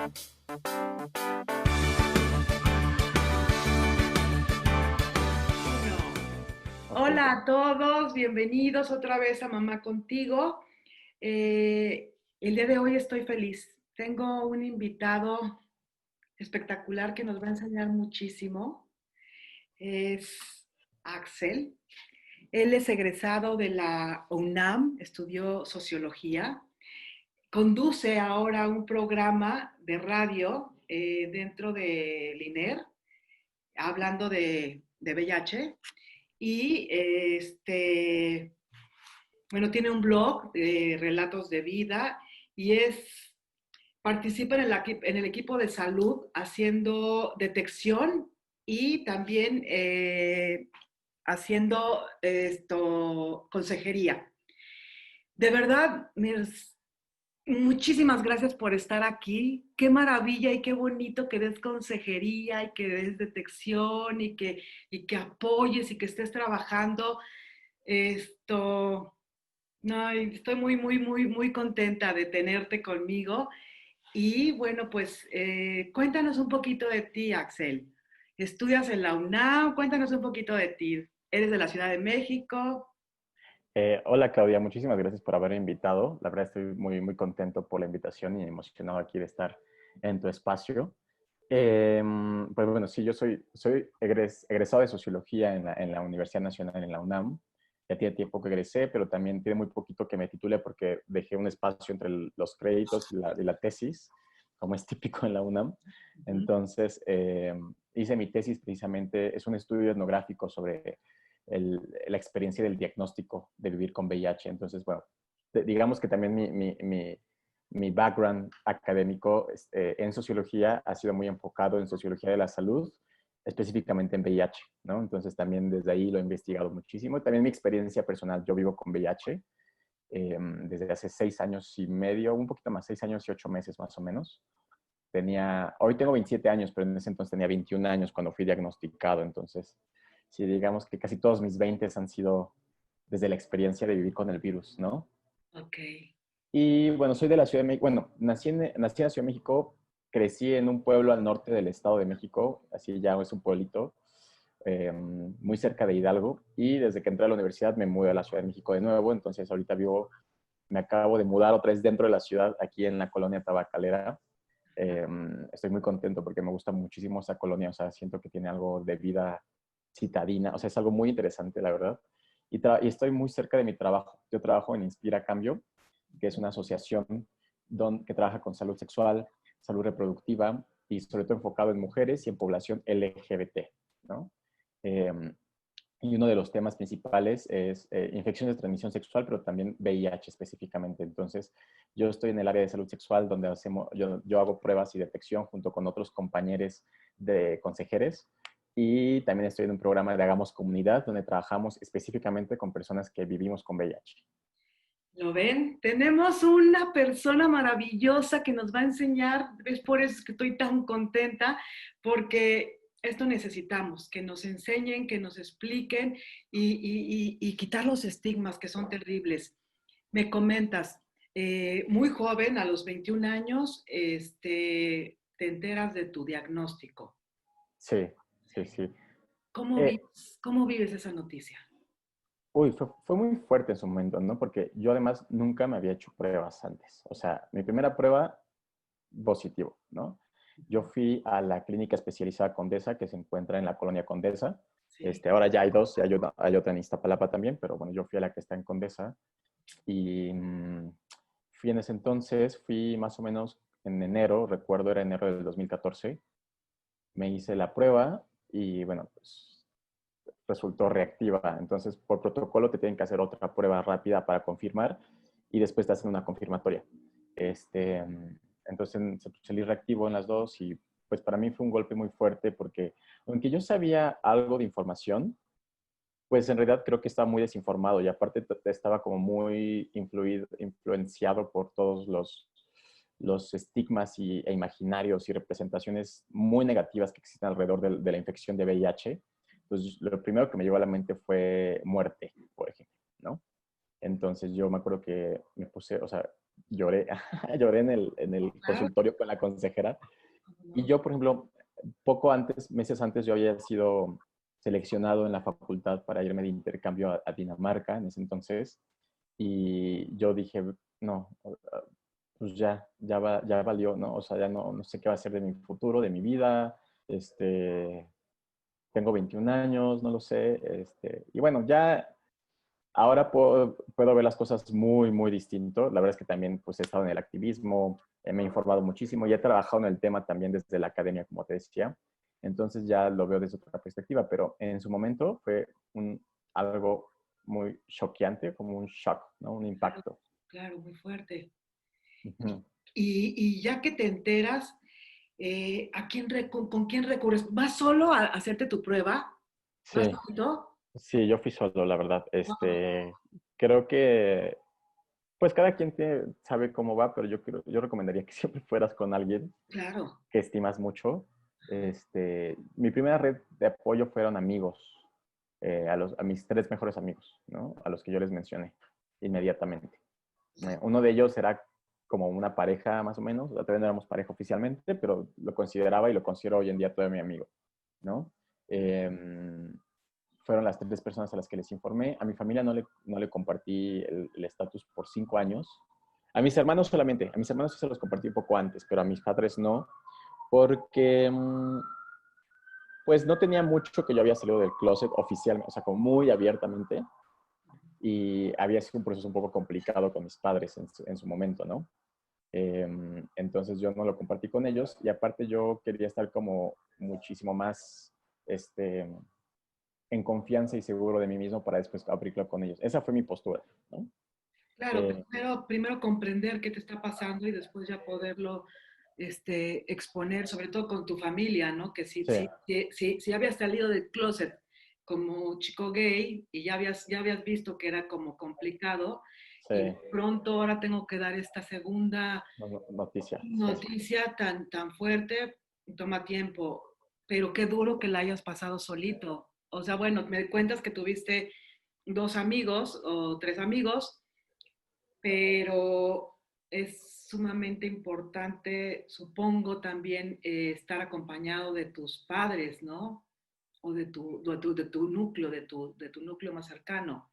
Ok, Hola a todos, bienvenidos otra vez a Mamá Contigo. El día de hoy estoy feliz. Tengo un invitado espectacular que nos va a enseñar muchísimo. Es Axel. Él es egresado de la UNAM, estudió sociología. Conduce ahora un programa de radio dentro del INER, hablando de VIH. Y bueno, tiene un blog de relatos de vida y participa en el equipo de salud haciendo detección y también haciendo consejería. De verdad, muchísimas gracias por estar aquí. Qué maravilla y qué bonito que des consejería y que des detección y que apoyes y que estés trabajando esto. No, y estoy muy, muy, muy, muy contenta de tenerte conmigo. Y bueno, pues cuéntanos un poquito de ti, Axel. ¿Estudias en la UNAM? Cuéntanos un poquito de ti. ¿Eres de la Ciudad de México? hola Claudia, muchísimas gracias por haberme invitado. La verdad estoy muy, muy contento por la invitación y emocionado aquí de estar en tu espacio. Pues bueno, sí, yo soy egresado de Sociología en la Universidad Nacional, en la UNAM. Ya tiene tiempo que egresé, pero también tiene muy poquito que me titule porque dejé un espacio entre los créditos y la tesis, como es típico en la UNAM. Ujú. Entonces, hice mi tesis precisamente, es un estudio etnográfico sobre la experiencia del diagnóstico de vivir con VIH. Entonces, bueno, digamos que también mi background académico en sociología ha sido muy enfocado en sociología de la salud, específicamente en VIH, ¿no? Entonces también desde ahí lo he investigado muchísimo. También mi experiencia personal, yo vivo con VIH desde hace 6 años y medio, un poquito más, 6 años y 8 meses más o menos. Hoy tengo 27 años, pero en ese entonces tenía 21 años cuando fui diagnosticado. Entonces, sí, digamos que casi todos mis 20 han sido desde la experiencia de vivir con el virus, ¿no? Ok. Y bueno, soy de la Ciudad de México. Bueno, nací en la Ciudad de México, crecí en un pueblo al norte del Estado de México, así ya es un pueblito, muy cerca de Hidalgo. Y desde que entré a la universidad me mudé a la Ciudad de México de nuevo. Entonces ahorita me acabo de mudar otra vez dentro de la ciudad, aquí en la colonia Tabacalera. Estoy muy contento porque me gusta muchísimo esa colonia. O sea, siento que tiene algo de vida citadina. O sea, es algo muy interesante, la verdad. Y estoy muy cerca de mi trabajo. Yo trabajo en Inspira Cambio, que es una asociación que trabaja con salud sexual, salud reproductiva y sobre todo enfocado en mujeres y en población LGBT, ¿no? Eh, y uno de los temas principales es infecciones de transmisión sexual, pero también VIH específicamente. Entonces, yo estoy en el área de salud sexual donde yo hago pruebas y detección junto con otros compañeros de consejeres. Y también estoy en un programa de Hagamos Comunidad, donde trabajamos específicamente con personas que vivimos con VIH. ¿Lo ven? Tenemos una persona maravillosa que nos va a enseñar. Es por eso que estoy tan contenta, porque esto necesitamos, que nos enseñen, que nos expliquen y quitar los estigmas que son terribles. Me comentas, muy joven, a los 21 años, te enteras de tu diagnóstico. Sí, sí, sí. Eh, Cómo vives esa noticia? Uy, fue muy fuerte en su momento, ¿no? Porque yo además nunca me había hecho pruebas antes. O sea, mi primera prueba, positivo, ¿no? Yo fui a la clínica especializada Condesa, que se encuentra en la colonia Condesa. Sí. Ahora ya hay dos, hay otra en Iztapalapa también, pero bueno, yo fui a la que está en Condesa. Y fui en ese entonces, fui más o menos en enero, recuerdo, era enero del 2014. Me hice la prueba y bueno, pues resultó reactiva. Entonces, por protocolo te tienen que hacer otra prueba rápida para confirmar y después te hacen una confirmatoria. Este, entonces, salí reactivo en las dos y pues para mí fue un golpe muy fuerte porque aunque yo sabía algo de información, pues en realidad creo que estaba muy desinformado y aparte estaba como muy influenciado por todos los estigmas e imaginarios y representaciones muy negativas que existen alrededor de la infección de VIH. Entonces, lo primero que me llegó a la mente fue muerte, por ejemplo, ¿no? Entonces, yo me acuerdo que me puse, o sea, lloré, lloré en el Claro. consultorio con la consejera. ¿Cómo Y no? yo, por ejemplo, poco antes, meses antes, yo había sido seleccionado en la facultad para irme de intercambio a Dinamarca en ese entonces. Y yo dije, no, pues ya valió, ¿no? O sea, ya no sé qué va a ser de mi futuro, de mi vida. Tengo 21 años, no lo sé. Y bueno, ya ahora puedo ver las cosas muy, muy distinto. La verdad es que también pues, he estado en el activismo, me he informado muchísimo y he trabajado en el tema también desde la academia, como te decía. Entonces ya lo veo desde otra perspectiva, pero en su momento fue algo muy choqueante, como un shock, ¿no? Un Claro, impacto. claro, muy fuerte. Ujú. Y ya que te enteras, con quién recurres? ¿Vas solo a hacerte tu prueba? ¿Vas Sí, solito? sí, yo fui solo, la verdad. Wow, Creo que, pues cada quien sabe cómo va, pero yo recomendaría que siempre fueras con alguien claro. que estimas mucho. Mi primera red de apoyo fueron amigos, a mis tres mejores amigos, ¿no? A los que yo les mencioné inmediatamente. Uno de ellos era como una pareja más o menos, todavía no éramos pareja oficialmente, pero lo consideraba y lo considero hoy en día todavía mi amigo, ¿no? Eh, Fueron las tres personas a las que les informé. A mi familia no le compartí el estatus por 5 años. A mis hermanos solamente, a mis hermanos sí se los compartí un poco antes, pero a mis padres no, porque pues no tenía mucho que yo había salido del closet oficialmente, o sea, como muy abiertamente, y había sido un proceso un poco complicado con mis padres en su momento, ¿no? Entonces yo no lo compartí con ellos y aparte yo quería estar como muchísimo más en confianza y seguro de mí mismo para después abrirlo con ellos. Esa fue mi postura, ¿no? Claro, Eh, primero comprender qué te está pasando y después ya poderlo exponer, sobre todo con tu familia, ¿no? Que sí, si habías salido del closet como chico gay y ya habías visto que era como complicado y sí, de pronto ahora tengo que dar esta segunda noticia, sí, sí. noticia tan fuerte, toma tiempo, pero qué duro que la hayas pasado solito. O sea, bueno, me cuentas que tuviste dos amigos o tres amigos, pero es sumamente importante, supongo, también estar acompañado de tus padres, ¿no? O de tu núcleo, de tu núcleo más cercano.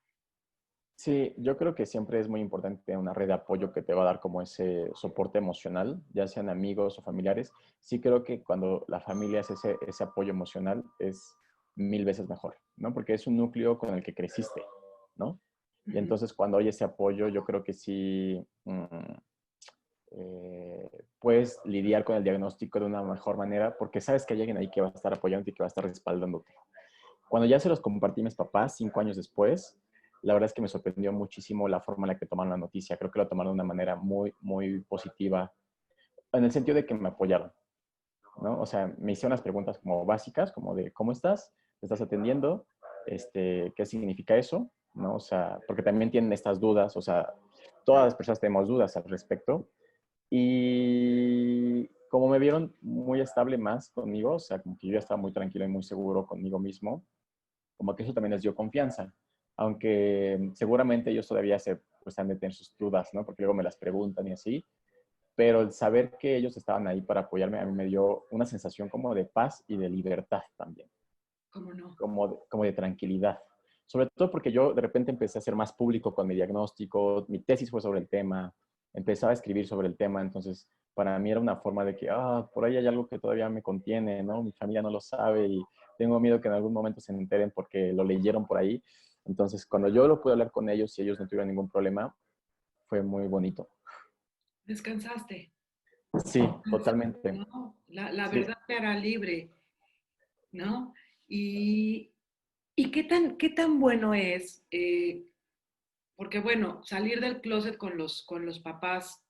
Sí, yo creo que siempre es muy importante tener una red de apoyo que te va a dar como ese soporte emocional, ya sean amigos o familiares. Sí creo que cuando la familia es ese apoyo emocional es 1000 veces mejor, ¿no? Porque es un núcleo con el que creciste, ¿no? Y Ujú. entonces cuando hay ese apoyo, yo creo que sí puedes lidiar con el diagnóstico de una mejor manera porque sabes que hay alguien ahí que va a estar apoyándote y que va a estar respaldándote. Cuando ya se los compartí a mis papás 5 años después, la verdad es que me sorprendió muchísimo la forma en la que tomaron la noticia. Creo que lo tomaron de una manera muy, muy positiva, en el sentido de que me apoyaron, ¿no? O sea, me hicieron las preguntas como básicas, como de ¿cómo estás? ¿Te estás atendiendo? ¿Qué significa eso? ¿No? O sea, porque también tienen estas dudas, o sea, todas las personas tenemos dudas al respecto. Y como me vieron muy estable más conmigo, o sea, como que yo ya estaba muy tranquilo y muy seguro conmigo mismo, como que eso también les dio confianza. Aunque seguramente ellos todavía pues, han de tener sus dudas, ¿no? Porque luego me las preguntan y así. Pero el saber que ellos estaban ahí para apoyarme, a mí me dio una sensación como de paz y de libertad también, ¿Cómo no? como de tranquilidad. Sobre todo porque yo de repente empecé a ser más público con mi diagnóstico, mi tesis fue sobre el tema, empezaba a escribir sobre el tema, entonces para mí era una forma de que, por ahí hay algo que todavía me contiene, ¿no? Mi familia no lo sabe y tengo miedo que en algún momento se enteren porque lo leyeron por ahí. Entonces, cuando yo lo pude hablar con ellos y ellos no tuvieron ningún problema, fue muy bonito. Descansaste. Sí, Descansaste, totalmente. ¿no? La Sí. verdad te hará libre, ¿no? Y, qué tan bueno es, porque bueno, salir del closet con los papás,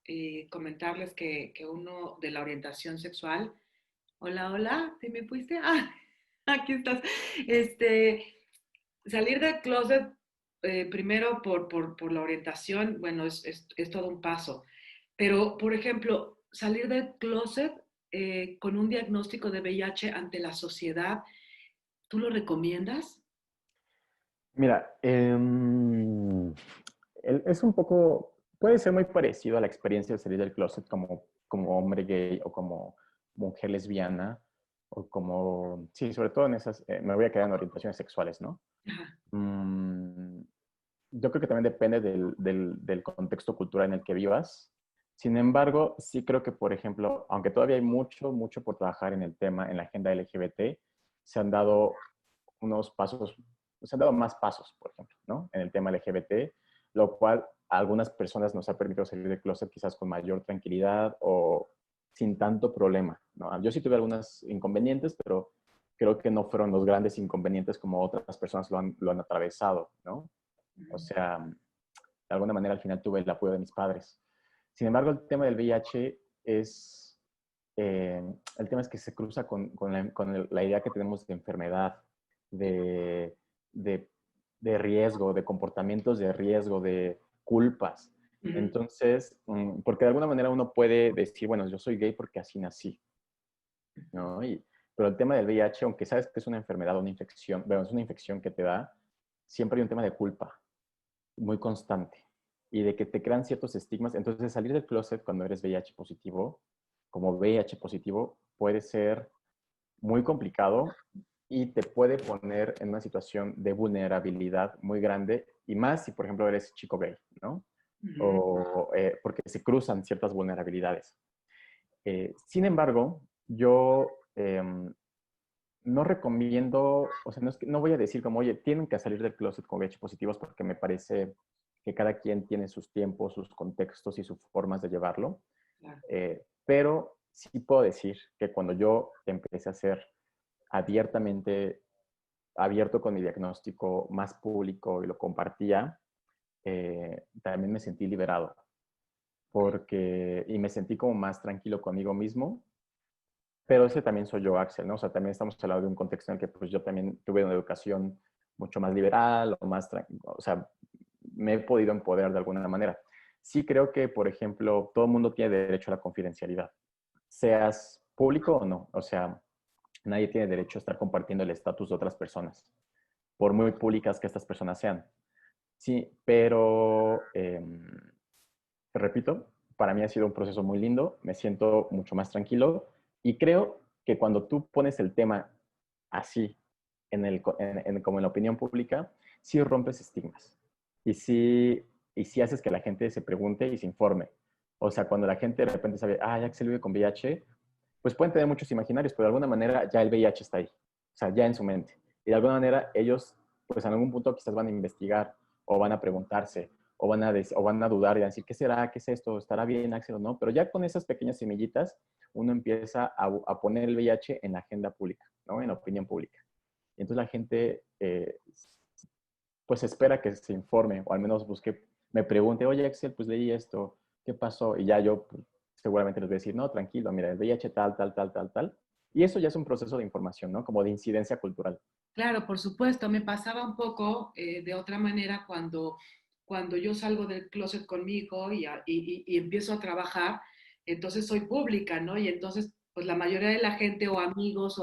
comentarles que uno de la orientación sexual, hola, hola, ¿te me fuiste? Ah, aquí estás. Este, salir del closet, primero por la orientación, bueno, es todo un paso. Pero, por ejemplo, salir del closet con un diagnóstico de VIH ante la sociedad, ¿tú lo recomiendas? Mira, es un poco puede ser muy parecido a la experiencia de salir del closet como hombre gay o como mujer lesbiana o como, sí, sobre todo en esas, me voy a quedar en orientaciones sexuales, ¿no? Ajá. Mm, yo creo que también depende del contexto cultural en el que vivas. Sin embargo, sí creo que, por ejemplo, aunque todavía hay mucho por trabajar en el tema, en la agenda LGBT, se han dado unos pasos, se han dado más pasos, por ejemplo, ¿no? En el tema LGBT, lo cual a algunas personas nos ha permitido salir del closet quizás con mayor tranquilidad o sin tanto problema, ¿no? Yo sí tuve algunos inconvenientes, pero creo que no fueron los grandes inconvenientes como otras personas lo han atravesado, ¿no? O sea, de alguna manera al final tuve el apoyo de mis padres. Sin embargo, el tema del VIH es, el tema es que se cruza con la idea que tenemos de enfermedad, de, de, de riesgo, de comportamientos de riesgo, de culpas. Ujú. Entonces, porque de alguna manera uno puede decir, bueno, yo soy gay porque así nací, ¿no? Pero el tema del VIH, aunque sabes que es una enfermedad o una infección, bueno, es una infección que te da, siempre hay un tema de culpa muy constante y de que te crean ciertos estigmas. Entonces, salir del closet cuando eres VIH positivo, como VIH positivo, puede ser muy complicado y te puede poner en una situación de vulnerabilidad muy grande y más si, por ejemplo, eres chico gay, ¿no? Ujú. O porque se cruzan ciertas vulnerabilidades. Sin embargo, yo no recomiendo, o sea, no voy a decir como, oye, tienen que salir del closet con VIH positivos porque me parece que cada quien tiene sus tiempos, sus contextos y sus formas de llevarlo. Claro. Pero sí puedo decir que cuando yo empecé a ser abiertamente abierto con mi diagnóstico más público y lo compartía, también me sentí liberado y me sentí como más tranquilo conmigo mismo, pero ese también soy yo, Axel, ¿no? O sea, también estamos hablando de un contexto en el que pues yo también tuve una educación mucho más liberal o más, o sea, me he podido empoderar de alguna manera. Sí creo que, por ejemplo, todo el mundo tiene derecho a la confidencialidad, seas público o no. O sea, nadie tiene derecho a estar compartiendo el estatus de otras personas, por muy públicas que estas personas sean. Sí, pero, te repito, para mí ha sido un proceso muy lindo, me siento mucho más tranquilo y creo que cuando tú pones el tema así, como en la opinión pública, sí rompes estigmas y sí haces que la gente se pregunte y se informe. O sea, cuando la gente de repente sabe, ah, ya que se vive con VIH, pues pueden tener muchos imaginarios, pero de alguna manera ya el VIH está ahí, o sea, ya en su mente. Y de alguna manera ellos, pues en algún punto quizás van a investigar o van a preguntarse o van a dudar y van a decir, ¿qué será? ¿Qué es esto? ¿Estará bien, Axel, o no? Pero ya con esas pequeñas semillitas, uno empieza a poner el VIH en la agenda pública, ¿no? En la opinión pública. Y entonces la gente, pues espera que se informe, o al menos busque, me pregunte, oye, Axel, pues leí esto, ¿qué pasó? Y ya yo pues, seguramente les voy a decir, no, tranquilo, mira, el VIH tal, tal, tal, tal, tal. Y eso ya es un proceso de información, ¿no? Como de incidencia cultural. Claro, por supuesto, me pasaba un poco de otra manera cuando yo salgo del closet conmigo y empiezo a trabajar, entonces soy pública, ¿no? Y entonces, pues la mayoría de la gente o amigos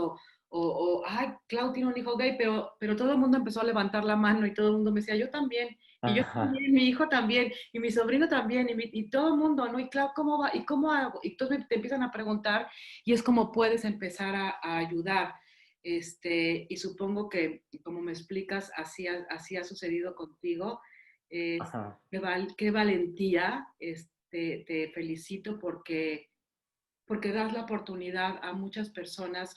ay, Clau tiene un hijo gay, pero todo el mundo empezó a levantar la mano y todo el mundo me decía, yo también, y yo Ajá, también, mi hijo también, y mi sobrino también, y todo el mundo, ¿no? Y Clau, ¿cómo va? ¿Y cómo hago? Y entonces te empiezan a preguntar y es como puedes empezar a ayudar. Y supongo que, como me explicas, así ha sucedido contigo. Es, ajá, qué valentía, te felicito porque das la oportunidad a muchas personas,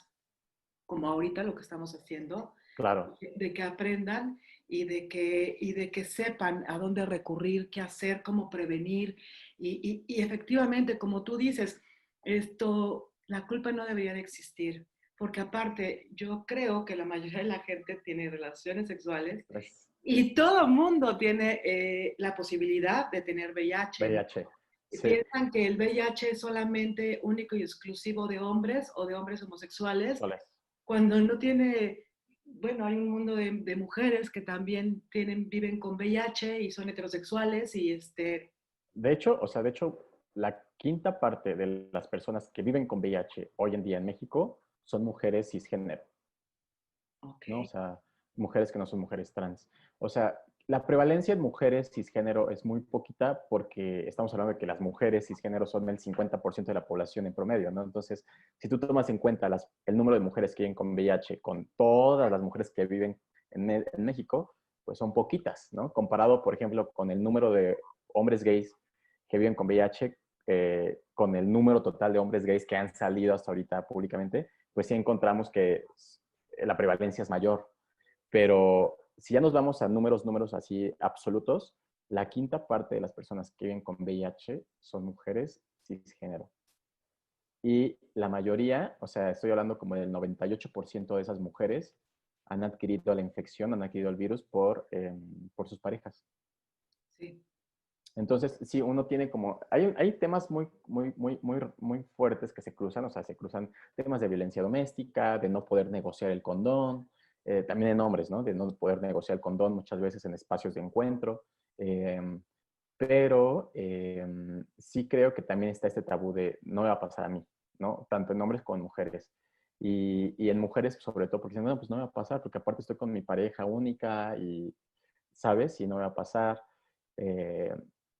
como ahorita lo que estamos haciendo, claro. de que aprendan y de que sepan a dónde recurrir, qué hacer, cómo prevenir. Y efectivamente, como tú dices, la culpa no debería de existir, porque aparte yo creo que la mayoría de la gente tiene relaciones sexuales Pues, y todo el mundo tiene la posibilidad de tener VIH, ¿no? VIH, sí, Piensan que el VIH es solamente único y exclusivo de hombres o de hombres homosexuales, sexuales. cuando no tiene, bueno, hay un mundo de mujeres que también viven con VIH y son heterosexuales De hecho, o sea, de hecho, la quinta parte de las personas que viven con VIH hoy en día en México son mujeres cisgénero, ok, ¿no? O sea, mujeres que no son mujeres trans. O sea, la prevalencia en mujeres cisgénero es muy poquita porque estamos hablando de que las mujeres cisgénero son el 50% de la población en promedio, ¿no? Entonces, si tú tomas en cuenta el número de mujeres que viven con VIH con todas las mujeres que viven en México, pues son poquitas, ¿no? Comparado, por ejemplo, con el número de hombres gays que viven con VIH, con el número total de hombres gays que han salido hasta ahorita públicamente, pues sí encontramos que la prevalencia es mayor. Pero si ya nos vamos a números así absolutos, la quinta parte de las personas que viven con VIH son mujeres cisgénero. Y la mayoría, o sea, estoy hablando como del 98% de esas mujeres han adquirido la infección, han adquirido el virus por sus parejas. Sí. Entonces, sí, uno tiene como, hay temas muy fuertes que se cruzan, o sea, se cruzan temas de violencia doméstica, de no poder negociar el condón, también en hombres, ¿no? De no poder negociar el condón muchas veces en espacios de encuentro, eh, pero sí creo que también está este tabú de no me va a pasar a mí, ¿no? Tanto en hombres como en mujeres. Y en mujeres sobre todo porque dicen, bueno, pues no me va a pasar porque aparte estoy con mi pareja única y, ¿sabes? Y no me va a pasar. Eh,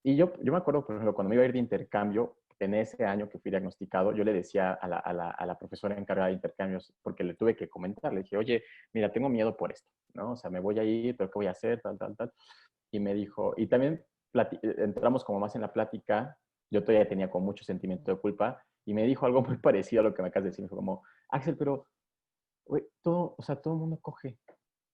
y yo me acuerdo, por ejemplo, cuando me iba a ir de intercambio, en ese año que fui diagnosticado, yo le decía a la profesora encargada de intercambios, porque le tuve que comentar, le dije, oye, mira, tengo miedo por esto, ¿no? O sea, me voy a ir, pero ¿qué voy a hacer? Tal, tal, tal. Y me dijo, y también entramos como más en la plática, yo todavía tenía como mucho sentimiento de culpa, y me dijo algo muy parecido a lo que me acabas de decir, me dijo como, Axel, pero, güey, todo, o sea, todo el mundo coge,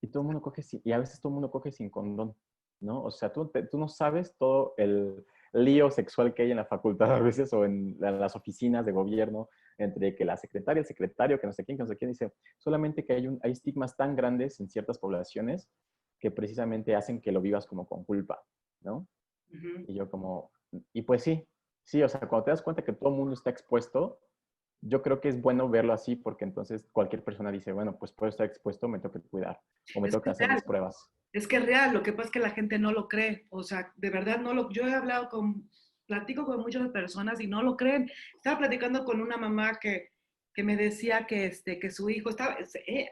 y todo el mundo coge, y a veces todo el mundo coge sin condón, ¿no? O sea, tú no sabes todo el lío sexual que hay en la facultad a veces o en las oficinas de gobierno entre que la secretaria, el secretario, que no sé quién, dice, solamente que hay estigmas tan grandes en ciertas poblaciones que precisamente hacen que lo vivas como con culpa, ¿no? Ujú. Y yo como, y pues sí, sí, o sea, cuando te das cuenta que todo el mundo está expuesto, yo creo que es bueno verlo así porque entonces cualquier persona dice, bueno, pues puedo estar expuesto, me tengo que cuidar o me Es tengo que que es hacer real, mis pruebas. es que es real, lo que pasa es que la gente no lo cree, o sea, de verdad no lo, yo he hablado platico con muchas personas y no lo creen. Estaba platicando con una mamá que me decía que su hijo estaba,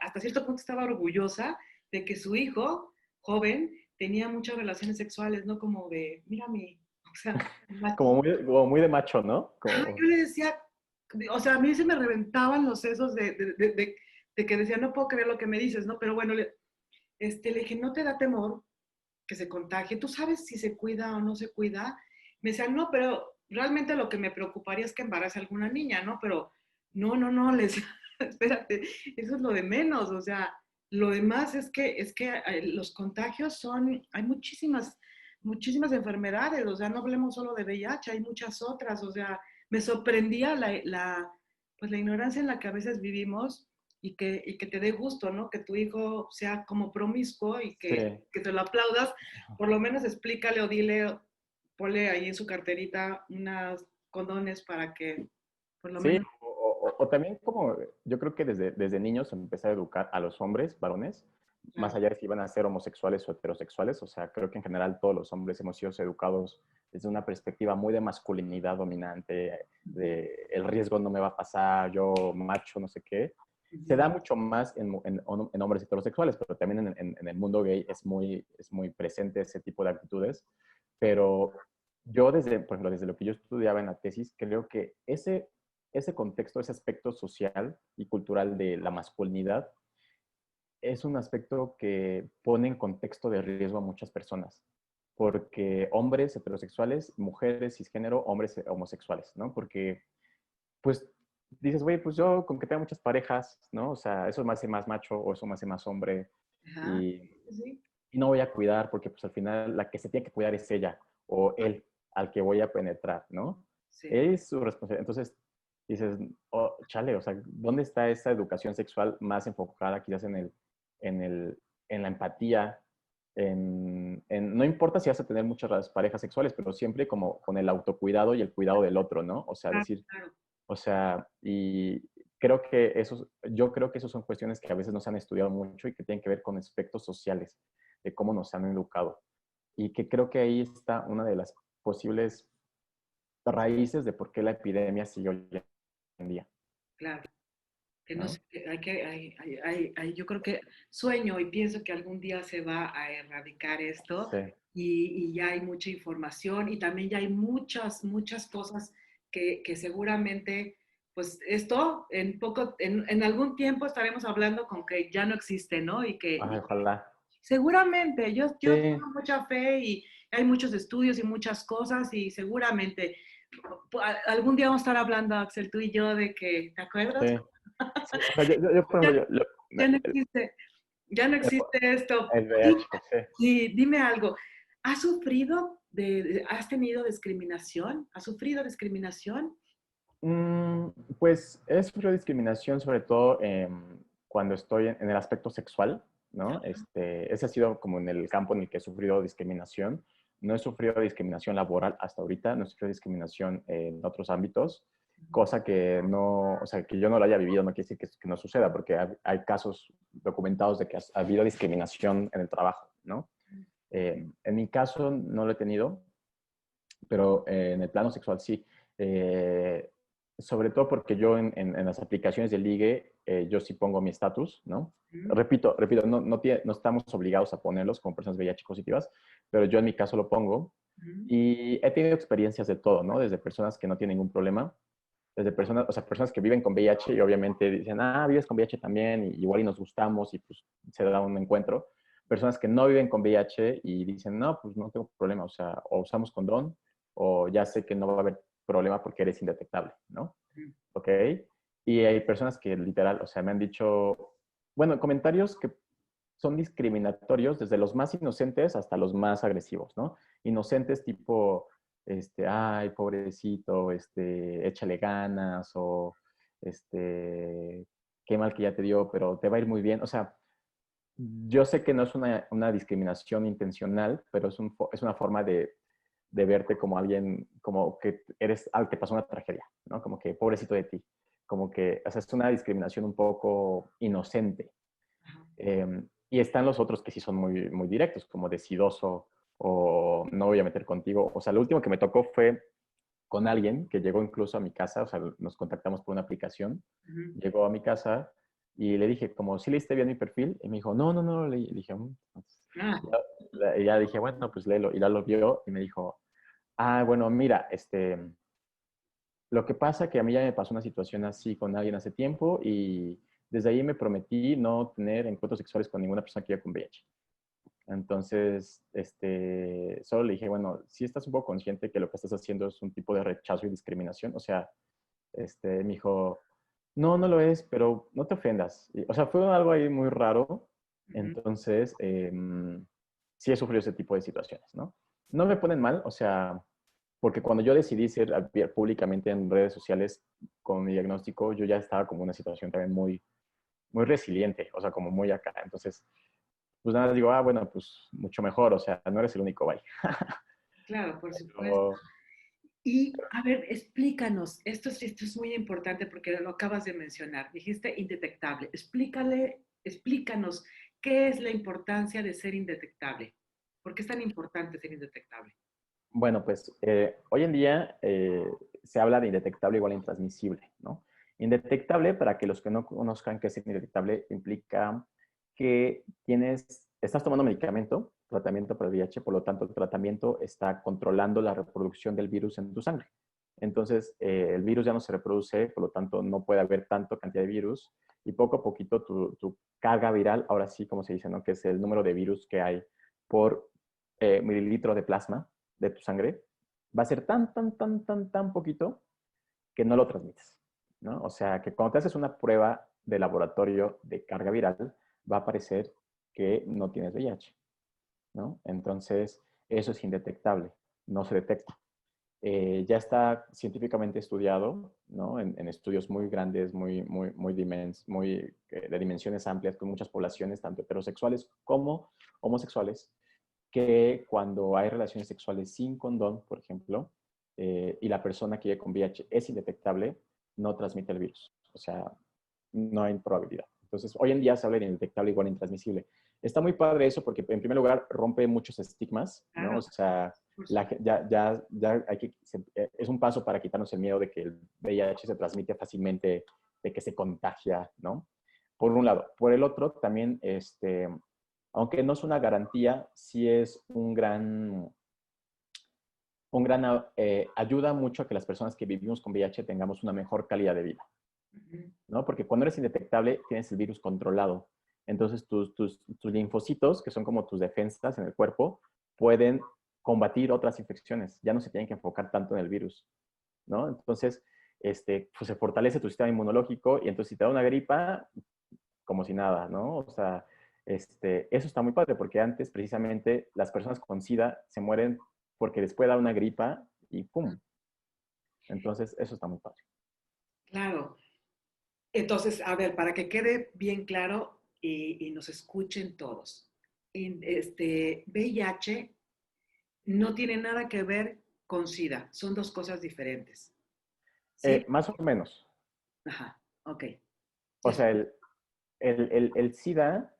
hasta cierto punto estaba orgullosa de que su hijo, joven, tenía muchas relaciones sexuales, ¿no? Como de, mira mi, o sea, Como muy de macho, ¿no? ajá, Como, yo le decía, o sea, a mí se me reventaban los sesos de que decía, no puedo creer lo que me dices, ¿no? Pero bueno, le dije, ¿no te da temor que se contagie? ¿Tú sabes si se cuida o no se cuida? Me decía, no, pero realmente lo que me preocuparía es que embarace a alguna niña, ¿no? Pero no, le decía, espérate, eso es lo de menos, o sea, lo demás es que los contagios son, hay muchísimas enfermedades, o sea, no hablemos solo de VIH, hay muchas otras, o sea, me sorprendía pues la ignorancia en la que a veces vivimos y que te dé gusto, ¿no? Que tu hijo sea como promiscuo y sí, que te lo aplaudas, por lo menos explícale o dile, ponle ahí en su carterita unas condones para que por lo sí, menos... o también como yo creo que desde niños empezar a educar a los hombres, varones, más Claro, allá de si iban a ser homosexuales o heterosexuales, o sea, creo que en general todos los hombres hemos sido educados desde una perspectiva muy de masculinidad dominante, de el riesgo no me va a pasar, yo macho, no sé qué. Se da mucho más en hombres heterosexuales, pero también en el mundo gay es muy presente ese tipo de actitudes. Pero yo por ejemplo, desde lo que yo estudiaba en la tesis, creo que ese contexto, ese aspecto social y cultural de la masculinidad es un aspecto que pone en contexto de riesgo a muchas personas, porque hombres heterosexuales, mujeres cisgénero, hombres homosexuales, ¿no? Porque, pues, dices, güey, pues yo con que tenga muchas parejas, ¿no? O sea, eso me hace más macho o eso me hace más hombre ajá, y, sí, y no voy a cuidar porque, pues, al final la que se tiene que cuidar es ella o él al que voy a penetrar, ¿no? sí, Es su responsabilidad. Entonces, dices, oh, chale, o sea, ¿dónde está esa educación sexual más enfocada quizás en, el, en la empatía? No importa si vas a tener muchas parejas sexuales, pero siempre como con el autocuidado y el cuidado del otro, ¿no? O sea, claro, decir, claro. o sea, y yo creo que esas son cuestiones que a veces no se han estudiado mucho y que tienen que ver con aspectos sociales, de cómo nos han educado. Y que creo que ahí está una de las posibles raíces de por qué la epidemia sigue hoy en día. Claro. que no sé, ¿no? yo creo que sueño y pienso que algún día se va a erradicar esto Sí. y ya hay mucha información y también ya hay muchas cosas que seguramente, pues esto en algún tiempo estaremos hablando con que ya no existe, ¿no? Ay, ojalá. Seguramente, yo Sí, tengo mucha fe y hay muchos estudios y muchas cosas y seguramente algún día vamos a estar hablando, Axel, tú y yo, de que, ¿te acuerdas? sí. Sí, o sea, por Ya, ejemplo, ya no el, existe, ya no el- existe esto. el VIH, sí. Y dime algo, has tenido discriminación? ¿Has sufrido discriminación? Mm, pues he sufrido discriminación sobre todo cuando estoy en el aspecto sexual, ¿no? Ese ha sido como en el campo en el que he sufrido discriminación. No he sufrido discriminación laboral hasta ahorita, no he sufrido discriminación en otros ámbitos, cosa que no, o sea, que yo no lo haya vivido no quiere decir que no suceda, porque hay casos documentados de que ha habido discriminación en el trabajo, ¿no? En mi caso no lo he tenido, pero en el plano sexual sí. Eh, Sobre todo porque yo en las aplicaciones de ligue, yo sí pongo mi estatus, ¿no? Ujú, Repito, no estamos obligados a ponerlos como personas VIH positivas, pero yo en mi caso lo pongo ujú, y he tenido experiencias de todo, ¿no? Desde personas que no tienen ningún problema, desde personas, o sea, personas que viven con VIH y obviamente dicen, ah, vives con VIH también, y igual y nos gustamos y pues se da un encuentro. Personas que no viven con VIH y dicen, no, pues no tengo problema, o sea, o usamos condón o ya sé que no va a haber problema porque eres indetectable, ¿no? ujú. ¿Ok? Y hay personas que literal, o sea, me han dicho, bueno, comentarios que son discriminatorios desde los más inocentes hasta los más agresivos, ¿no? Inocentes tipo, ay, pobrecito, échale ganas o, qué mal que ya te dio, pero te va a ir muy bien. O sea, yo sé que no es una discriminación intencional, pero es una forma de verte como alguien, como que te pasó una tragedia, ¿no? Como que pobrecito de ti. Como que, o sea, es una discriminación un poco inocente. Ajá. Y están los otros que sí son muy, muy directos, como decidoso o no voy a meter contigo. O sea, lo último que me tocó fue con alguien que llegó incluso a mi casa, o sea, nos contactamos por una aplicación, Ujú. llegó a mi casa y le dije, como, ¿sí leíste bien mi perfil? Y me dijo, no, no, no, le dije, Pues, Ah, y ya dije, bueno, pues léelo. Y ya lo vio y me dijo, ah, bueno, mira, lo que pasa que a mí ya me pasó una situación así con alguien hace tiempo y desde ahí me prometí no tener encuentros sexuales con ninguna persona que viva con VIH. Entonces, solo le dije, bueno, si estás un poco consciente que lo que estás haciendo es un tipo de rechazo y discriminación, o sea, me dijo, no, no lo es, pero no te ofendas. O sea, fue algo ahí muy raro. ujú, Entonces, sí he sufrido ese tipo de situaciones, ¿no? No me ponen mal, o sea, porque cuando yo decidí ser públicamente en redes sociales con mi diagnóstico, yo ya estaba como en una situación también muy, muy resiliente, o sea, como muy acá. Entonces, pues nada, digo, ah, bueno, pues mucho mejor, o sea, no eres el único, bye. claro, por supuesto. Pero, Y a ver, explícanos, esto es muy importante porque lo acabas de mencionar, dijiste indetectable. Explícanos qué es la importancia de ser indetectable. ¿Por qué es tan importante ser indetectable? bueno, pues hoy en día se habla de indetectable igual a intransmisible, ¿no? Indetectable, para que los que no conozcan qué es indetectable, implica que estás tomando medicamento, tratamiento para el VIH, por lo tanto el tratamiento está controlando la reproducción del virus en tu sangre. Entonces, el virus ya no se reproduce, por lo tanto no puede haber tanta cantidad de virus y poco a poquito tu carga viral, ahora sí, como se dice, ¿no? Que es el número de virus que hay por mililitro de plasma de tu sangre, va a ser tan poquito que no lo transmites, ¿no? O sea, que cuando te haces una prueba de laboratorio de carga viral, va a aparecer que no tienes VIH, ¿no? Entonces, eso es indetectable, no se detecta. Ya está científicamente estudiado, ¿no? En estudios muy grandes, de dimensiones amplias, con muchas poblaciones, tanto heterosexuales como homosexuales, que cuando hay relaciones sexuales sin condón, por ejemplo, y la persona que vive con VIH es indetectable, no transmite el virus. O sea, no hay probabilidad. Entonces, hoy en día se habla de indetectable igual a intransmisible. Está muy padre eso porque, en primer lugar, rompe muchos estigmas, ¿no? Claro, O sea, por supuesto. es un paso para quitarnos el miedo de que el VIH se transmite fácilmente de que se contagia, ¿no? Por un lado. Por el otro, también, aunque no es una garantía, sí es ayuda mucho a que las personas que vivimos con VIH tengamos una mejor calidad de vida, ¿no? Porque cuando eres indetectable, tienes el virus controlado. Entonces, tus linfocitos, que son como tus defensas en el cuerpo, pueden combatir otras infecciones. Ya no se tienen que enfocar tanto en el virus, ¿no? Entonces, pues se fortalece tu sistema inmunológico y entonces si te da una gripa, como si nada, ¿no? O sea, eso está muy padre porque antes precisamente las personas con SIDA se mueren porque les puede dar una gripa y ¡pum! Entonces, eso está muy padre. Claro. Entonces, a ver, para que quede bien claro y nos escuchen todos, VIH no tiene nada que ver con SIDA, son dos cosas diferentes. ¿Sí? Más o menos. Ajá, ok. O sea, el SIDA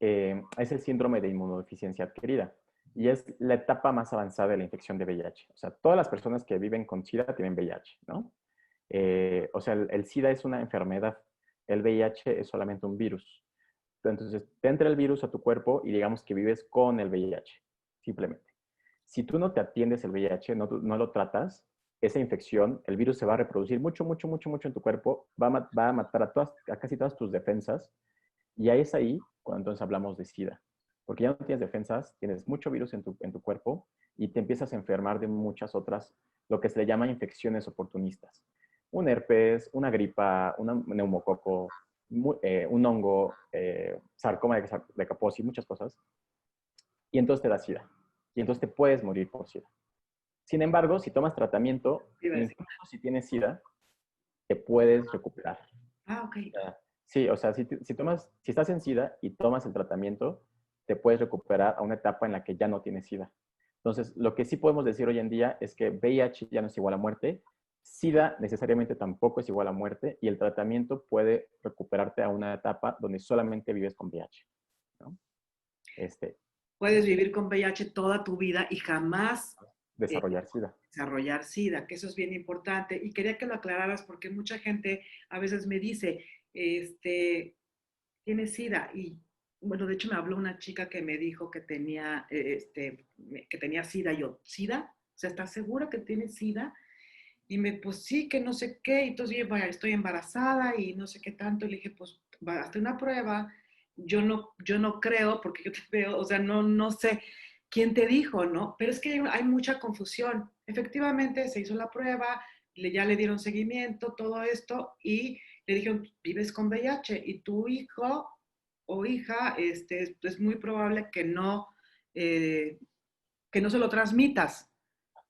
es el síndrome de inmunodeficiencia adquirida y es la etapa más avanzada de la infección de VIH. O sea, todas las personas que viven con SIDA tienen VIH, ¿no? O sea, el SIDA es una enfermedad, el VIH es solamente un virus. Entonces, te entra el virus a tu cuerpo y digamos que vives con el VIH, simplemente. Si tú no te atiendes el VIH, no lo tratas, esa infección, el virus se va a reproducir mucho, mucho, mucho, mucho en tu cuerpo, va a matar a casi todas tus defensas y ahí es ahí cuando entonces hablamos de SIDA. Porque ya no tienes defensas, tienes mucho virus en tu cuerpo y te empiezas a enfermar de muchas otras, lo que se le llama infecciones oportunistas. Un herpes, una gripa, un neumococo, un hongo, sarcoma de Kaposi, muchas cosas. Y entonces te da SIDA. Y entonces te puedes morir por SIDA. Sin embargo, si tomas tratamiento, incluso si tienes SIDA, te puedes recuperar. Ah, ok. Sí, o sea, si estás en SIDA y tomas el tratamiento, te puedes recuperar a una etapa en la que ya no tienes SIDA. Entonces, lo que sí podemos decir hoy en día es que VIH ya no es igual a muerte, SIDA necesariamente tampoco es igual a muerte y el tratamiento puede recuperarte a una etapa donde solamente vives con VIH, ¿no? Puedes vivir con VIH toda tu vida y jamás Desarrollar SIDA. desarrollar SIDA, que eso es bien importante. Y quería que lo aclararas porque mucha gente a veces me dice, tiene SIDA. Y bueno, de hecho me habló una chica que me dijo que tenía SIDA. Y yo, ¿SIDA? O sea, ¿estás segura que tiene SIDA? Y pues sí, que no sé qué. Y entonces yo, vaya, estoy embarazada y no sé qué tanto. Y le dije, pues, hazte una prueba. Yo no creo porque yo te veo, o sea, no sé quién te dijo, ¿no? Pero es que hay mucha confusión. Efectivamente, se hizo la prueba, ya le dieron seguimiento, todo esto, y le dijeron, vives con VIH y tu hijo o hija, es muy probable eh, que no se lo transmitas,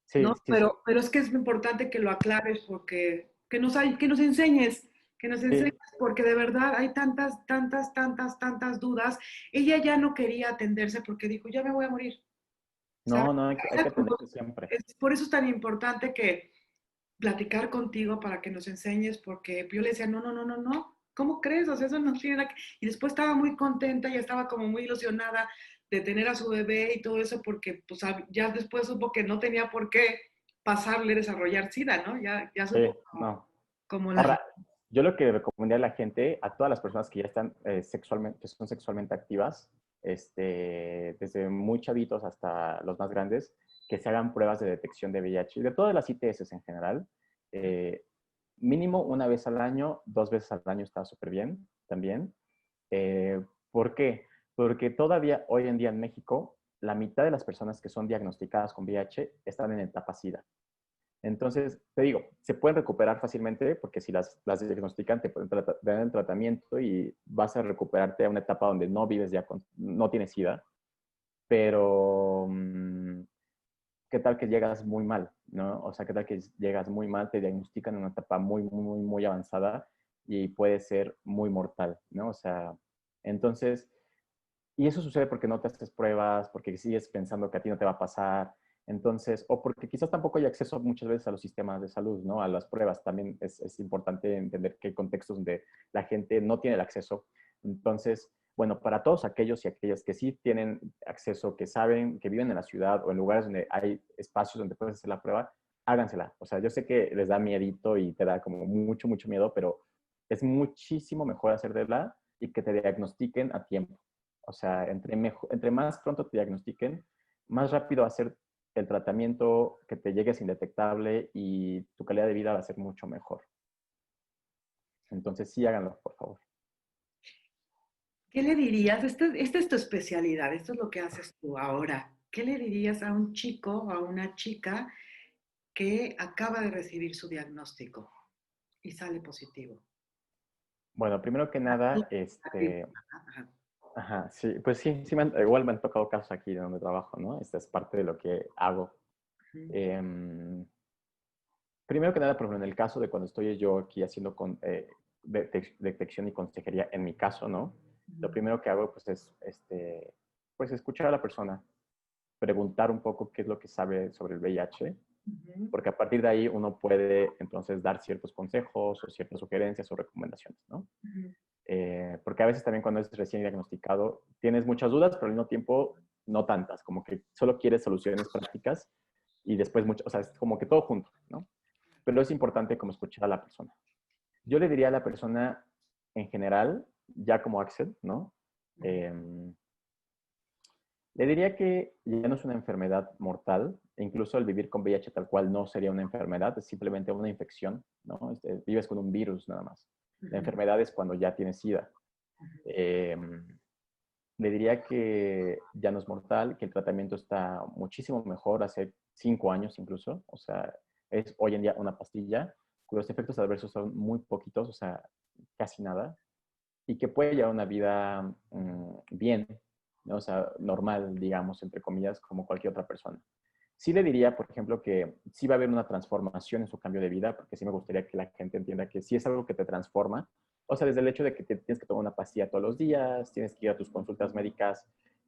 Sí, ¿no? sí, sí. Pero es que es importante que lo aclares porque, que nos enseñes, Sí, porque de verdad hay tantas, tantas, tantas, tantas dudas. Ella ya no quería atenderse porque dijo, ya me voy a morir, ¿sabes? no, hay que atenderse siempre. Por eso es tan importante que platicar contigo para que nos enseñes, porque yo le decía, no, no, no, no, no, ¿cómo crees? O sea, eso no tiene nada que... Y después estaba muy contenta y estaba como muy ilusionada de tener a su bebé y todo eso, porque pues ya después supo que no tenía por qué pasarle desarrollar SIDA, ¿no? Ya Sí, supo no. como la... Ahora, yo lo que recomendaría a la gente, a todas las personas que ya están sexualmente, que son sexualmente activas, desde muy chavitos hasta los más grandes, que se hagan pruebas de detección de VIH, de todas las ITS en general. eh, Mínimo una vez al año, 2 veces al año está súper bien también. ¿Por qué? Porque todavía hoy en día en México, la mitad de las personas que son diagnosticadas con VIH están en etapa SIDA. Entonces, te digo, se pueden recuperar fácilmente porque si las diagnostican, te pueden dar el tratamiento y vas a recuperarte a una etapa donde no vives ya no tienes SIDA, pero ¿qué tal que llegas muy mal? ¿No? O sea, ¿qué tal que llegas muy mal, te diagnostican en una etapa muy, muy, muy avanzada y puede ser muy mortal, ¿no? O sea, entonces, y eso sucede porque no te haces pruebas, porque sigues pensando que a ti no te va a pasar. Entonces, o porque quizás tampoco hay acceso muchas veces a los sistemas de salud, ¿no? A las pruebas. También es importante entender que hay contextos donde la gente no tiene el acceso. Entonces, bueno, para todos aquellos y aquellas que sí tienen acceso, que saben, que viven en la ciudad o en lugares donde hay espacios donde puedes hacer la prueba, hágansela. O sea, yo sé que les da miedito y te da como mucho, mucho miedo, pero es muchísimo mejor hacértela y que te diagnostiquen a tiempo. O sea, entre más pronto te diagnostiquen, más rápido va a ser el tratamiento, que te llegues indetectable y tu calidad de vida va a ser mucho mejor. Entonces sí, háganlo, por favor. ¿Qué le dirías? Esta es tu especialidad, esto es lo que haces tú ahora. ¿Qué le dirías a un chico o a una chica que acaba de recibir su diagnóstico y sale positivo? Bueno, primero que nada, Ajá. ajá, sí, pues sí, igual me han tocado casos aquí de donde trabajo, ¿no? Esta es parte de lo que hago. Ujú, Em, Primero que nada, por ejemplo, en el caso de cuando estoy yo aquí haciendo detección y consejería, en mi caso, ¿no? Lo ujú, primero que hago, pues, es, pues, escuchar a la persona, preguntar un poco qué es lo que sabe sobre el VIH, ujú, porque a partir de ahí uno puede, entonces, dar ciertos consejos o ciertas sugerencias o recomendaciones, ¿no? ujú. Porque a veces también cuando es recién diagnosticado, tienes muchas dudas, pero al mismo tiempo no tantas, como que solo quieres soluciones prácticas y después mucho, o sea, es como que todo junto, ¿no? Pero es importante como escuchar a la persona. Yo le diría a la persona en general, ya como Axel, ¿no? Eh, Le diría que ya no es una enfermedad mortal, e incluso el vivir con VIH tal cual no sería una enfermedad, es simplemente una infección, ¿no? Vives con un virus nada más. La Ujú, enfermedad es cuando ya tienes SIDA. ujú. Eh, Le diría que ya no es mortal, que el tratamiento está muchísimo mejor, hace 5 años incluso, o sea, es hoy en día una pastilla cuyos efectos adversos son muy poquitos, o sea, casi nada, y que puede llevar una vida bien, ¿no? O sea, normal, digamos, entre comillas, como cualquier otra persona. Sí le diría, por ejemplo, que sí va a haber una transformación en su cambio de vida, porque sí me gustaría que la gente entienda que sí es algo que te transforma. O sea, desde el hecho de que tienes que tomar una pastilla todos los días, tienes que ir a tus consultas médicas,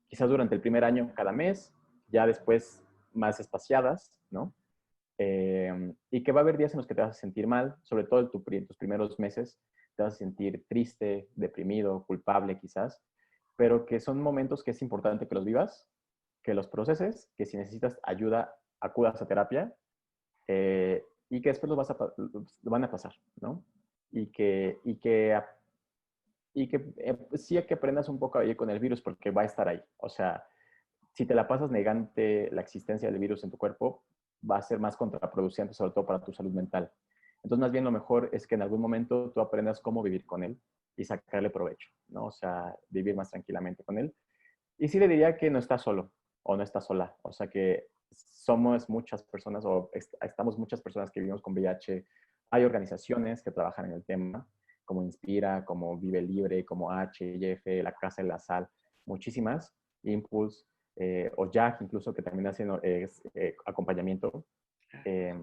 quizás durante el primer año cada mes, ya después más espaciadas, ¿no? Y que va a haber días en los que te vas a sentir mal, sobre todo en tus primeros meses, te vas a sentir triste, deprimido, culpable quizás, pero que son momentos que es importante que los vivas, que los proceses, que si necesitas ayuda, acudas a terapia y que después lo van a pasar, ¿no? Y que, y que, y que sí que aprendas un poco a vivir con el virus porque va a estar ahí. O sea, si te la pasas negante la existencia del virus en tu cuerpo, va a ser más contraproducente, sobre todo para tu salud mental. Entonces, más bien lo mejor es que en algún momento tú aprendas cómo vivir con él y sacarle provecho, ¿no? O sea, vivir más tranquilamente con él. Y sí le diría que no está solo o no está sola. O sea, que somos muchas personas o estamos muchas personas que vivimos con VIH. Hay organizaciones que trabajan en el tema, como Inspira, como Vive Libre, como HIF, La Casa de la Sal, muchísimas, Impulse, o Jack incluso, que también hacen acompañamiento, eh,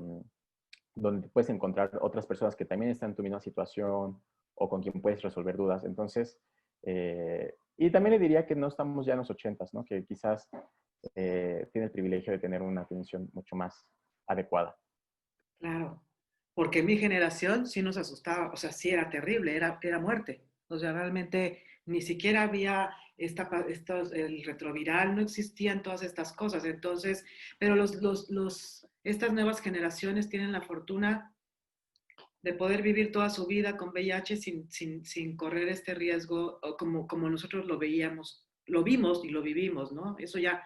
donde puedes encontrar otras personas que también están en tu misma situación o con quien puedes resolver dudas. Entonces, y también le diría que no estamos ya en los 80s, ¿no? Que quizás tiene el privilegio de tener una atención mucho más adecuada. Claro, porque mi generación sí nos asustaba, o sea, sí era terrible, era muerte. O sea, realmente ni siquiera había el retroviral, no existían todas estas cosas. Entonces, pero estas nuevas generaciones tienen la fortuna de poder vivir toda su vida con VIH sin correr este riesgo, o como nosotros lo veíamos, lo vimos y lo vivimos, ¿no? Eso ya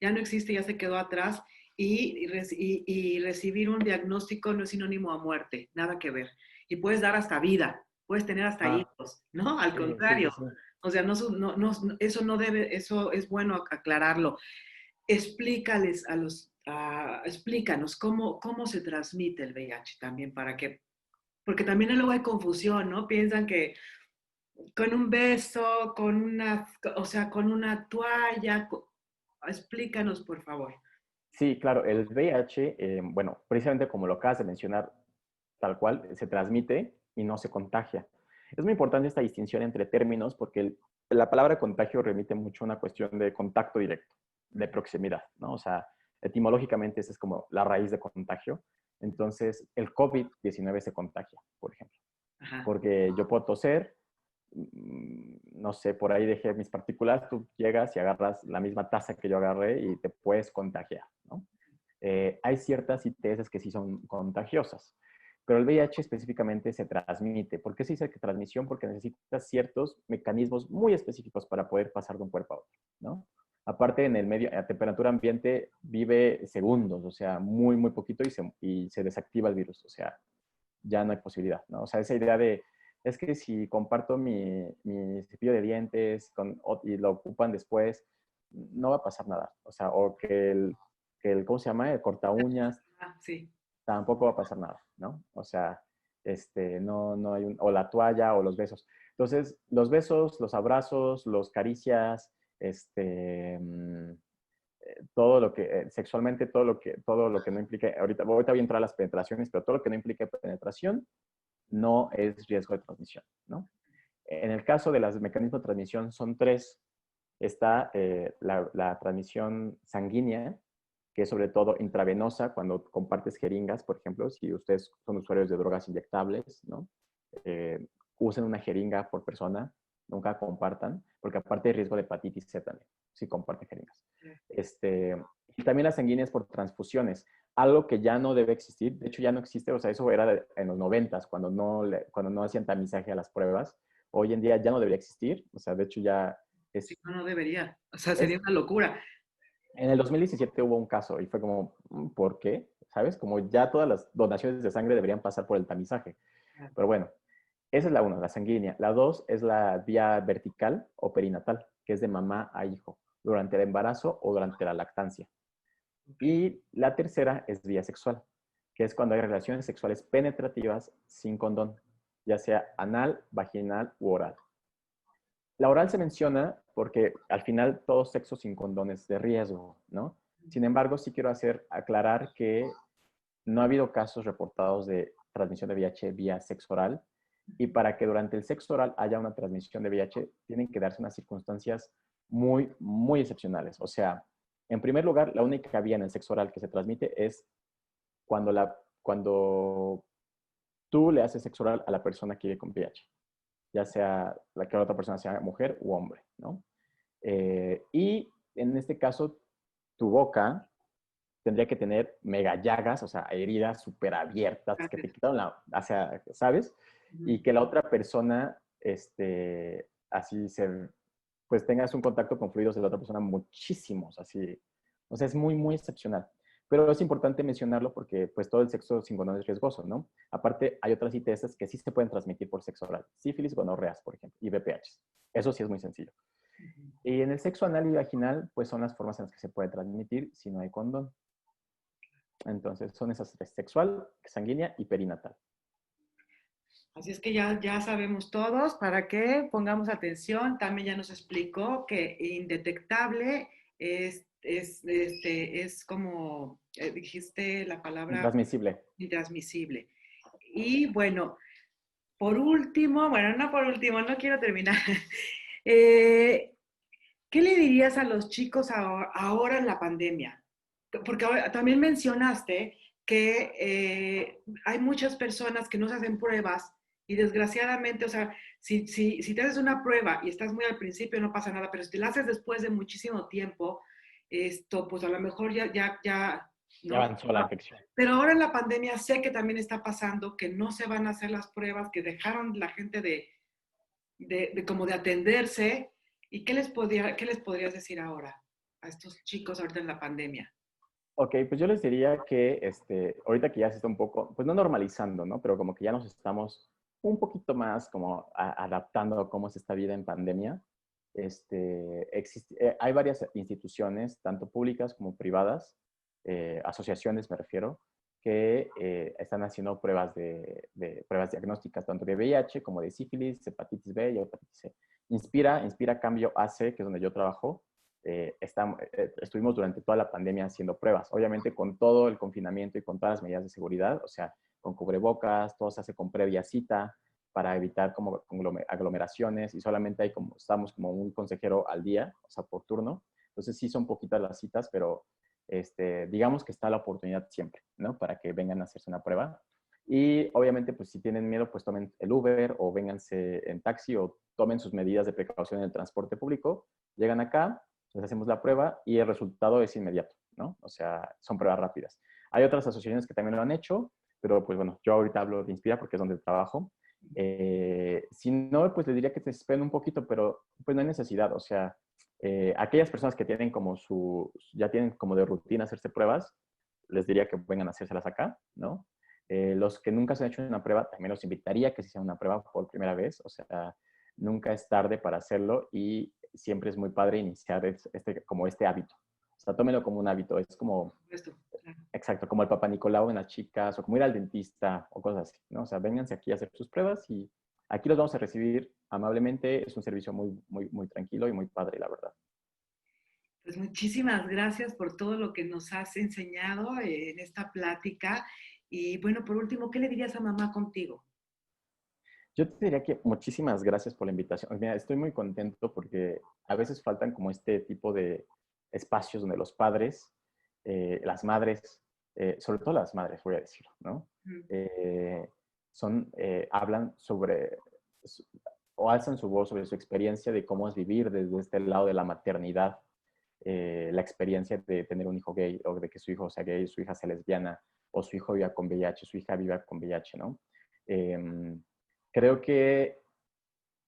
no existe, ya se quedó atrás y recibir un diagnóstico no es sinónimo a muerte, nada que ver. Y puedes dar hasta vida, puedes tener hasta Ah, hijos, ¿no? Al sí, sí, sí, contrario. sí. O sea, eso no debe, eso es bueno aclararlo. Explícales explícanos cómo se transmite el VIH también para que porque también luego hay confusión, ¿no? Piensan que con un beso, o sea, con una toalla. Explícanos, por favor. Sí, claro, el VIH, bueno, precisamente como lo acabas de mencionar, tal cual, se transmite y no se contagia. Es muy importante esta distinción entre términos porque la palabra contagio remite mucho a una cuestión de contacto directo, de proximidad, ¿no? O sea, etimológicamente esa es como la raíz de contagio. Entonces, el COVID-19 se contagia, por ejemplo, Ajá. porque yo puedo toser, no sé, por ahí dejé mis partículas, tú llegas y agarras la misma taza que yo agarré y te puedes contagiar, ¿no? Hay ciertas ITS que sí son contagiosas. pero el VIH específicamente se transmite. ¿Por qué se dice que transmisión? Porque necesitas ciertos mecanismos muy específicos para poder pasar de un cuerpo a otro, ¿no? Aparte, en el medio, a temperatura ambiente, vive segundos, o sea, muy, muy poquito y se desactiva el virus, o sea, ya no hay posibilidad, ¿no? O sea, esa idea de, es que si comparto mi cepillo de dientes y lo ocupan después, no va a pasar nada. O sea, o ¿cómo se llama? El corta uñas, Ah, sí. tampoco va a pasar nada, ¿no? O sea, no hay o la toalla o los besos. Entonces, los besos, los abrazos, los caricias, todo lo que, sexualmente, todo lo que no implique, ahorita voy a entrar a las penetraciones, pero todo lo que no implique penetración no es riesgo de transmisión, ¿no? En el caso de los mecanismos de transmisión son tres. Está la transmisión sanguínea, que es sobre todo intravenosa, cuando compartes jeringas, por ejemplo, si ustedes son usuarios de drogas inyectables, ¿no? Usen una jeringa por persona, nunca compartan, porque aparte hay riesgo de hepatitis C también, si comparten jeringas. Y también las sanguíneas por transfusiones, algo que ya no debe existir, de hecho ya no existe, o sea, eso era en los 90s, cuando no hacían tamizaje a las pruebas, hoy en día ya no debería existir, o sea, de hecho ya Sí, no, no debería. O sea, es sería una locura. en el 2017 hubo un caso y fue como, ¿por qué? ¿Sabes? Como ya todas las donaciones de sangre deberían pasar por el tamizaje. Pero bueno, esa es la una, la sanguínea. La dos es la vía vertical o perinatal, que es de mamá a hijo, durante el embarazo o durante la lactancia. Y la tercera es vía sexual, que es cuando hay relaciones sexuales penetrativas sin condón, ya sea anal, vaginal u oral. La oral se menciona porque al final todo sexo sin condón es de riesgo, ¿no? Sin embargo, sí quiero aclarar que no ha habido casos reportados de transmisión de VIH vía sexo oral y para que durante el sexo oral haya una transmisión de VIH tienen que darse unas circunstancias muy, muy excepcionales. O sea, en primer lugar, la única vía en el sexo oral que se transmite es cuando tú le haces sexo oral a la persona que vive con VIH, ya sea que la otra persona sea mujer u hombre, ¿no? Y en este caso, tu boca tendría que tener mega llagas, o sea, heridas súper abiertas que te quitaron o sea, ¿sabes? Y que la otra persona, así pues tengas un contacto con fluidos de la otra persona muchísimos, así. O sea, es muy, muy excepcional. Pero es importante mencionarlo porque pues todo el sexo sin condón es riesgoso, ¿no? Aparte, hay otras ITS que sí se pueden transmitir por sexo oral. Sífilis, gonorreas, por ejemplo, y VPH. Eso sí es muy sencillo. Y en el sexo anal y vaginal, pues son las formas en las que se puede transmitir si no hay condón. Entonces, son esas tres, sexual, sanguínea y perinatal. Así es que ya sabemos todos para que pongamos atención. También ya nos explicó que indetectable es como dijiste la palabra Intransmisible. intransmisible. Y bueno, por último, bueno, no por último, no quiero terminar. Eh, ¿Qué le dirías a los chicos ahora en la pandemia? Porque también mencionaste que hay muchas personas que no se hacen pruebas y desgraciadamente, o sea, si te haces una prueba y estás muy al principio no pasa nada, pero si te la haces después de muchísimo tiempo, pues a lo mejor ya, Ya ¿no? avanzó la infección. Pero ahora en la pandemia sé que también está pasando que no se van a hacer las pruebas, que dejaron la gente como de atenderse. ¿Y qué les podrías decir ahora a estos chicos ahorita en la pandemia? Ok, pues yo les diría que ahorita que ya se está un poco, pues no normalizando, ¿no? Pero como que ya nos estamos un poquito más como adaptando a cómo es esta vida en pandemia. Hay varias instituciones, tanto públicas como privadas, asociaciones me refiero, que están haciendo pruebas diagnósticas, tanto de VIH como de sífilis, hepatitis B y hepatitis C. Inspira Cambio AC, que es donde yo trabajo, estuvimos durante toda la pandemia haciendo pruebas, obviamente con todo el confinamiento y con todas las medidas de seguridad, o sea, con cubrebocas, todo se hace con previa cita para evitar como aglomeraciones y solamente estamos como un consejero al día, o sea, por turno. Entonces sí son poquitas las citas, pero digamos que está la oportunidad siempre, ¿no? Para que vengan a hacerse una prueba. Y obviamente, pues si tienen miedo, pues tomen el Uber o vénganse en taxi o tomen sus medidas de precaución en el transporte público. Llegan acá, les hacemos la prueba y el resultado es inmediato, ¿no? O sea, son pruebas rápidas. Hay otras asociaciones que también lo han hecho, pero pues bueno, yo ahorita hablo de Inspira porque es donde trabajo. Si no, pues les diría que se esperen un poquito, pero pues no hay necesidad. O sea, aquellas personas que tienen como ya tienen como de rutina hacerse pruebas, les diría que vengan a hacérselas acá, ¿no? Los que nunca se han hecho una prueba, también los invitaría a que se hicieran una prueba por primera vez. O sea, nunca es tarde para hacerlo y siempre es muy padre iniciar como este hábito. O sea, tómelo como un hábito. Es como, Esto, claro. exacto, como el Papá Nicolau en las chicas o como ir al dentista o cosas así, ¿no? O sea, vénganse aquí a hacer sus pruebas y aquí los vamos a recibir amablemente. Es un servicio muy, muy, muy tranquilo y muy padre, la verdad. Pues muchísimas gracias por todo lo que nos has enseñado en esta plática. Y bueno, por último, ¿qué le dirías a mamá contigo? Yo te diría que muchísimas gracias por la invitación. Mira, estoy muy contento porque a veces faltan como este tipo de espacios donde los padres, las madres, sobre todo las madres, voy a decirlo, ¿no? Mm. Eh, hablan sobre, o alzan su voz sobre su experiencia de cómo es vivir desde este lado de la maternidad, la experiencia de tener un hijo gay o de que su hijo sea gay, su hija sea lesbiana o su hijo viva con VIH, su hija viva con VIH, ¿no? Creo que,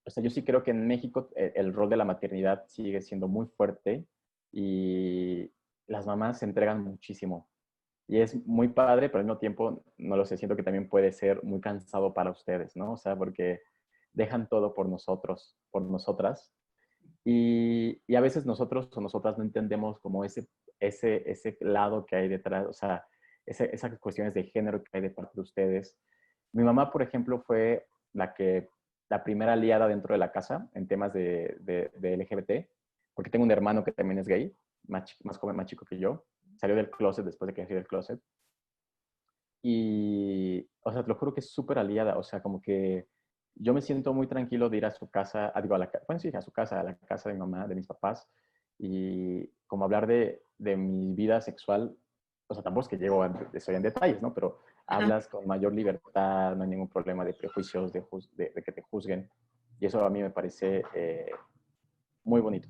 o sea, yo sí creo que en México el rol de la maternidad sigue siendo muy fuerte y las mamás se entregan muchísimo. Y es muy padre, pero al mismo tiempo, no lo sé, siento que también puede ser muy cansado para ustedes, ¿no? O sea, porque dejan todo por nosotros, por nosotras. Y a veces nosotros o nosotras no entendemos como ese lado que hay detrás, o sea, esas cuestiones de género que hay de parte de ustedes. Mi mamá, por ejemplo, fue la primera aliada dentro de la casa en temas de LGBT, porque tengo un hermano que también es gay, más joven, más chico que yo. Salió del closet después de que nací del closet. Y, o sea, te lo juro que es súper aliada, o sea, como que yo me siento muy tranquilo de ir a su casa, digo, bueno, sí, a su casa, a la casa de mi mamá, de mis papás, y como hablar de mi vida sexual, o sea, tampoco es que llego estoy en detalles, ¿no? Pero Ajá. hablas con mayor libertad, no hay ningún problema de prejuicios, de que te juzguen, y eso a mí me parece muy bonito.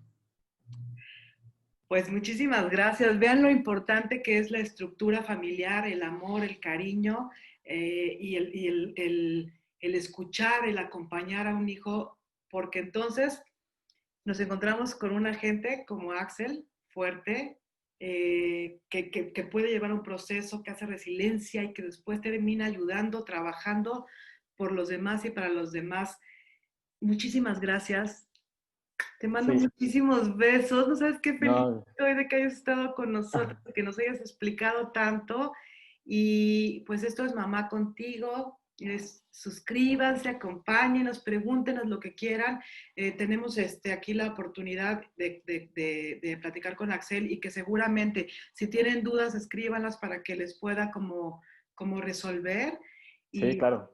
Pues muchísimas gracias. Vean lo importante que es la estructura familiar, el amor, el cariño y el escuchar, el acompañar a un hijo, porque entonces nos encontramos con una gente como Axel, fuerte, que puede llevar un proceso, que hace resiliencia y que después termina ayudando, trabajando por los demás y para los demás. Muchísimas gracias. Te mando Sí, muchísimos besos. No sabes qué feliz no, estoy de que hayas estado con nosotros, que nos hayas explicado tanto. Y pues esto es Mamá Contigo. Suscríbanse, acompáñenos, pregúntenos lo que quieran. Tenemos aquí la oportunidad de platicar con Axel y que seguramente si tienen dudas escríbanlas para que les pueda como resolver. sí, Y, claro.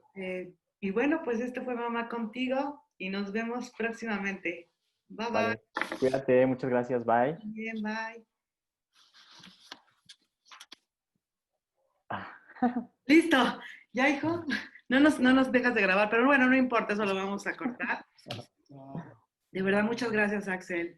y bueno, pues esto fue Mamá Contigo y nos vemos próximamente. Bye bye. Vale, cuídate, muchas gracias, bye. Bien, bye. Ah. Listo. ¿Ya, hijo? No nos dejas de grabar, pero bueno, no importa, eso lo vamos a cortar. De verdad, muchas gracias, Axel.